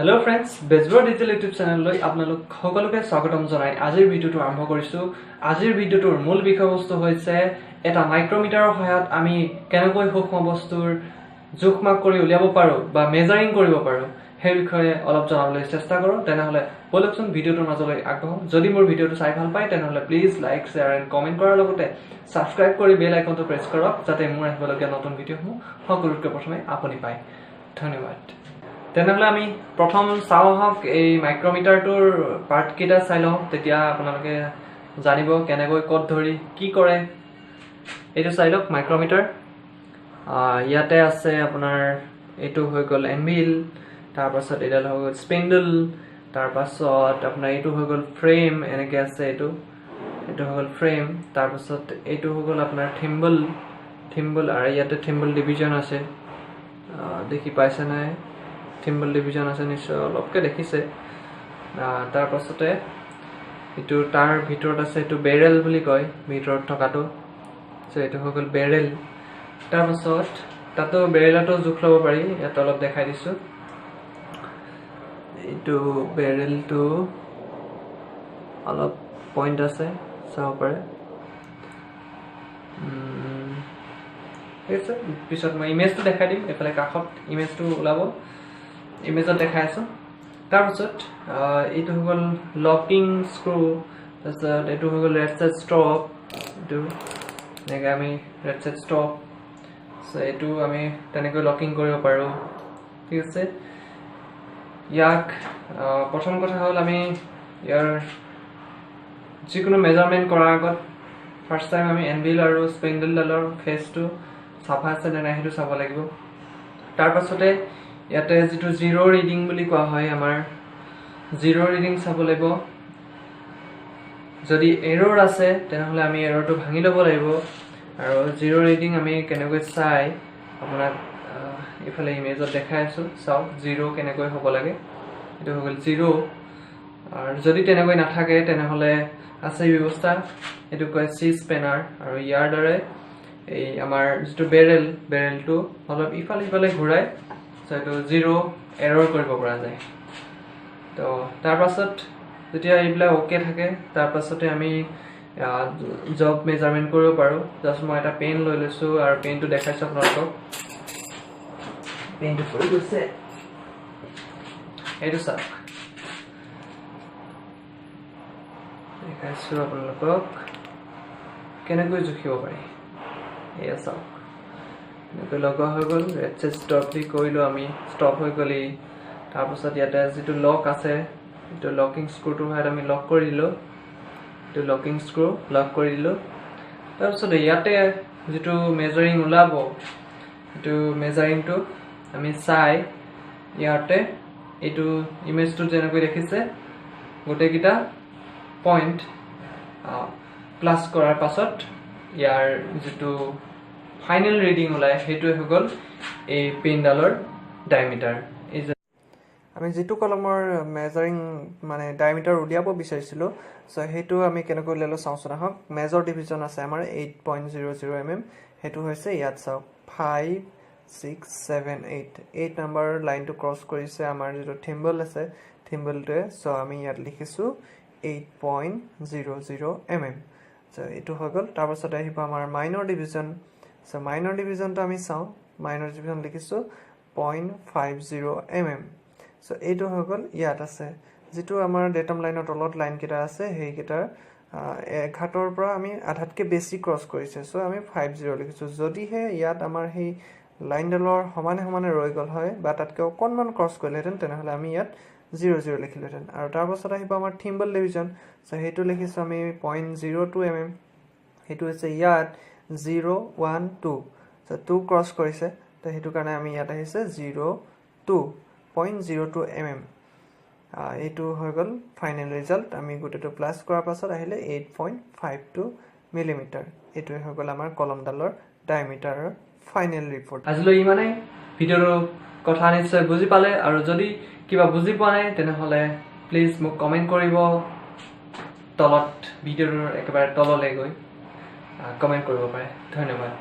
Hello friends, Bezbro Digital YouTube channel লৈ আপোনালোক সকলোকে স্বাগতম জনাই আজিৰ ভিডিওটো আৰম্ভ কৰিছো। আজিৰ ভিডিওটোৰ মূল বিষয়বস্তু হৈছে এটা মাইক্ৰোমিটাৰৰ সহায়ত আমি কেনেকৈ সূক্ষ্ম বস্তুৰ জোখমাপ কৰি উলিয়াব পাৰো বা মেজাৰিং কৰিব পাৰো সেই বিষয়ে অলপ জানিবলৈ চেষ্টা কৰো। তেনেহলে বলকচোন ভিডিওটোৰ মাজলৈ আগবঢ়ো। যদি মোৰ ভিডিওটো চাই ভাল পায় তেনেহলে please like, share and comment কৰাৰ লগতে সাবস্ক্ৰাইব কৰি বেল আইকনটো প্ৰেছ কৰক যাতে মোৰ আহিবলগীয়া নতুন ভিডিওসমূহ সকলোতকৈ প্ৰথমে আপুনি পায়। ধন্যবাদ। তেনেহলে আমি প্ৰথম চাও হক এই মাইক্ৰোমিটাৰটোৰ পাৰ্ট কেইটা চাই লওঁ, তেতিয়া আপোনালোকে জানিব কেনেকৈ কত ধৰি কি কৰে। এইটো চাই লওক মাইক্ৰোমিটাৰ। ইয়াতে আছে আপোনাৰ এইটো হৈ গ'ল এনভিল, তাৰ পাছত এডাল হৈ গ'ল স্পেন্ডল, তাৰ পাছত আপোনাৰ এইটো হৈ গ'ল ফ্ৰেম, এনেকে আছে এইটো হৈ গ'ল ফ্ৰেম, তাৰ পাছত এইটো হৈ গ'ল আপোনাৰ থিম্বল আৰু ইয়াতে থিম্বল ডিভিজন আছে, দেখি পাইছে নাই? থিম্বল ডিভিজন আছে নিশ্চয় অলপকে দেখিছে। তাৰ পাছতে এইটো তাৰ ভিতৰত আছে এইটো বেৰেল বুলি কয়, ভিতৰত থকাটো। সো এইটো হৈ গ'ল বেৰেল। তাৰ পাছত তাতো বেৰেলটো জোখ ল'ব পাৰি, ইয়াত অলপ দেখাই দিছো। এইটো বেৰেলটো অলপ পইণ্ট আছে, চাব পাৰে। পিছত মই ইমেজটো দেখাই দিম, এফালে কাষত ইমেজটো ওলাব, ইমেজত দেখাই আছো। তাৰ পাছত এইটো হৈ গ'ল লকিং স্ক্ৰু, তাৰপিছত এইটো হৈ গ'ল ৰেড সেট ষ্টপ, এইটো এনেকৈ আমি ৰেড সেট ষ্টপ, এইটো আমি তেনেকৈ লকিং কৰিব পাৰোঁ। ঠিক আছে। ইয়াক প্ৰথম কথা হ'ল আমি ইয়াৰ যিকোনো মেজাৰমেণ্ট কৰাৰ আগত ফাৰ্ষ্ট টাইম আমি এনভিল আৰু স্পেন্ডেলডালৰ ফেচটো চাফা আছে নে নাই সেইটো চাব লাগিব। তাৰ পাছতে ইয়াতে যিটো জিৰ' ৰিডিং বুলি কোৱা হয়, আমাৰ জিৰ' ৰিডিং চাব লাগিব। যদি এৰৰ আছে তেনেহ'লে আমি এৰৰটো ভাঙি ল'ব লাগিব। আৰু জিৰ' ৰিডিং আমি কেনেকৈ চাই আপোনাক এইফালে ইমেজত দেখাই আছো, চাওক জিৰ' কেনেকৈ হ'ব লাগে। এইটো হৈ গ'ল জিৰ'। আৰু যদি তেনেকৈ নাথাকে তেনেহ'লে আছে ব্যৱস্থা, এইটো কয় চি স্পেনাৰ, আৰু ইয়াৰ দ্বাৰা এই আমাৰ যিটো বেৰেলটো অলপ ইফালে সিফালে ঘূৰাই এইটো জিৰ' এৰৰ কৰিব পৰা যায়। তো তাৰ পাছত যেতিয়া এইবিলাক অ'কে থাকে তাৰ পাছতে আমি জব মেজাৰমেণ্ট কৰিব পাৰোঁ। জাষ্ট মই এটা পেন লৈ লৈছোঁ আৰু পেনটো দেখাইছোঁ আপোনালোকক। পেনটো পৰি গৈছে, এইটো চাওক দেখাইছোঁ আপোনালোকক কেনেকৈ জুখিব পাৰি। এয়া চাওক এনেকৈ লগোৱা হৈ গ'ল, ৰেড সেট ষ্টপ দি কৰিলোঁ আমি, ষ্টপ হৈ গ'লেই। তাৰপাছত ইয়াতে যিটো লক আছে, এইটো লকিং স্ক্ৰুটোৰ সহায়ত আমি লক কৰি দিলোঁ, এইটো লকিং স্ক্ৰু লক কৰি দিলোঁ। তাৰপিছত ইয়াতে যিটো মেজাৰিং ওলাব, এইটো মেজাৰিংটো আমি চাই ইয়াতে এইটো ইমেজটো যেনেকৈ দেখিছে গোটেইকেইটা পইণ্ট প্লাছ কৰাৰ পাছত ইয়াৰ যিটো ফাইনেল ৰিডিং ওলাই সেইটোৱে হৈ গ'ল এই পেনডালৰ ডায়মিটাৰ। এই যে আমি যিটো কলমৰ মেজাৰিং মানে ডায়মিটাৰ উলিয়াব বিচাৰিছিলোঁ, চ' সেইটো আমি কেনেকৈ উলিয়ালোঁ চাওঁচোন আহক। মেজৰ ডিভিজন আছে আমাৰ 8.00 mm, সেইটো হৈছে ইয়াত চাওক 5, 6, 7, 8 নম্বৰ লাইনটো ক্ৰছ কৰিছে আমাৰ যিটো থিম্বল আছে থিম্বলটোৱে। চ' আমি ইয়াত লিখিছোঁ 8.00 mm। চ' এইটো হৈ গ'ল। তাৰপাছত আহিব আমাৰ মাইনৰ ডিভিজন। চ' মাইনৰ ডিভিজনটো আমি চাওঁ, মাইনৰ ডিভিজন লিখিছোঁ 0.50 mm। চ' এইটো হৈ গ'ল ইয়াত আছে যিটো আমাৰ ডেটম লাইনৰ তলত লাইনকেইটা আছে, সেইকেইটাৰ এঘাটৰ পৰা আমি আধাতকৈ বেছি ক্ৰছ কৰিছে। চ' আমি 50 লিখিছোঁ। যদিহে ইয়াত আমাৰ সেই লাইনডালৰ সমানে সমানে ৰৈ গ'ল হয় বা তাতকৈ অকণমান ক্ৰছ কৰিলেহেঁতেন তেনেহ'লে আমি ইয়াত 00 লিখিলোহেঁতেন। আৰু তাৰপাছত আহিব আমাৰ থিম্বল ডিভিজন। চ' সেইটো লিখিছোঁ আমি 0.02 mm। সেইটো হৈছে ইয়াত 0, 1, 2, চ' 2 ক্ৰছ কৰিছে, তো সেইটো কাৰণে আমি ইয়াত আহিছে 0.02 mm। এইটো হৈ গ'ল ফাইনেল ৰিজাল্ট। আমি গোটেইটো প্লাছ কৰাৰ পাছত আহিলে 8.52 মিলিমিটাৰ। এইটোৱে হৈ গ'ল আমাৰ কলমডালৰ ডায়মিটাৰৰ ফাইনেল ৰিপৰ্ট। আজিলৈ ইমানেই। ভিডিঅ'টো কথা নিশ্চয় বুজি পালে, আৰু যদি কিবা বুজি পোৱা নাই তেনেহ'লে প্লিজ মোক কমেণ্ট কৰিব, তলত ভিডিঅ'টোৰ একেবাৰে তললৈ গৈ কমেণ্ট কৰিব পাৰে। ধন্যবাদ।